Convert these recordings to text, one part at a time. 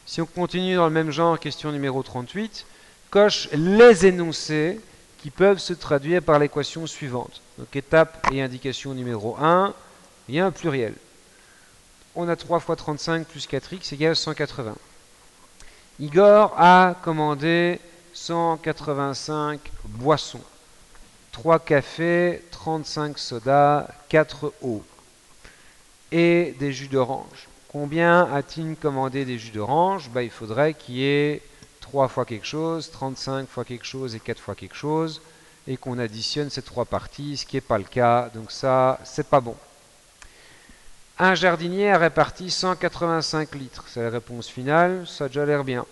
Si on continue dans le même genre, question numéro 38, coche les énoncés qui peuvent se traduire par l'équation suivante. Donc étape et indication numéro 1, il y a un pluriel. On a 3 fois 35 plus 4x égale 180. Igor a commandé 185 boissons. 3 cafés, 35 sodas, 4 eaux et des jus d'orange. Combien a-t-il commandé des jus d'orange? Il faudrait qu'il y ait 3 fois quelque chose, 35 fois quelque chose et 4 fois quelque chose, et qu'on additionne ces trois parties, ce qui n'est pas le cas, donc ça, c'est pas bon. Un jardinier a réparti 185 litres, c'est la réponse finale, ça a déjà l'air bien.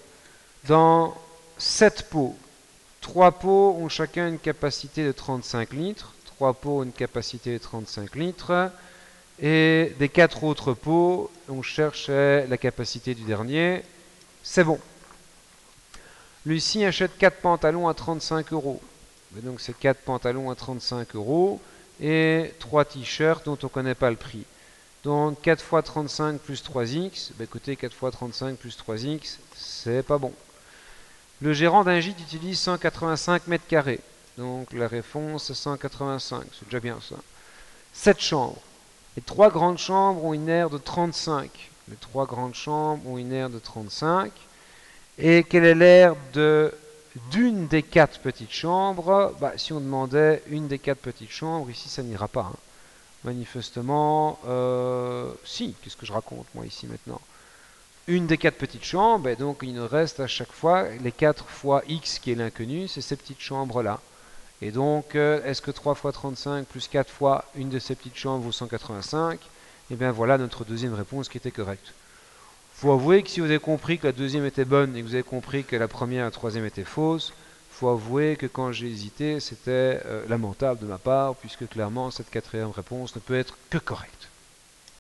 Dans 7 pots, 3 pots ont chacun une capacité de 35 litres, 3 pots ont une capacité de 35 litres, et des 4 autres pots, on cherche la capacité du dernier. C'est bon. Lucie achète 4 pantalons à 35 euros. Donc c'est 4 pantalons à 35 euros et 3 t-shirts dont on ne connaît pas le prix. Donc 4 fois 35 plus 3x, écoutez, 4 fois 35 plus 3x, c'est pas bon. Le gérant d'un gîte utilise 185 mètres carrés. Donc la réponse est 185, c'est déjà bien ça. 7 chambres. Les 3 grandes chambres ont une aire de 35. Les 3 grandes chambres ont une aire de 35. Et quelle est l'aire d'une des 4 petites chambres? Si on demandait une des 4 petites chambres, ici ça n'ira pas. Hein. Manifestement, si, qu'est-ce que je raconte moi ici maintenant? Une des 4 petites chambres, et donc il nous reste à chaque fois les 4 fois x qui est l'inconnu, c'est ces petites chambres-là. Et donc, est-ce que 3 fois 35 plus 4 fois une de ces petites chambres vaut 185? Et bien voilà notre deuxième réponse qui était correcte. Il faut avouer que si vous avez compris que la deuxième était bonne et que vous avez compris que la première et la troisième étaient fausses, il faut avouer que quand j'ai hésité, c'était lamentable de ma part, puisque clairement cette quatrième réponse ne peut être que correcte.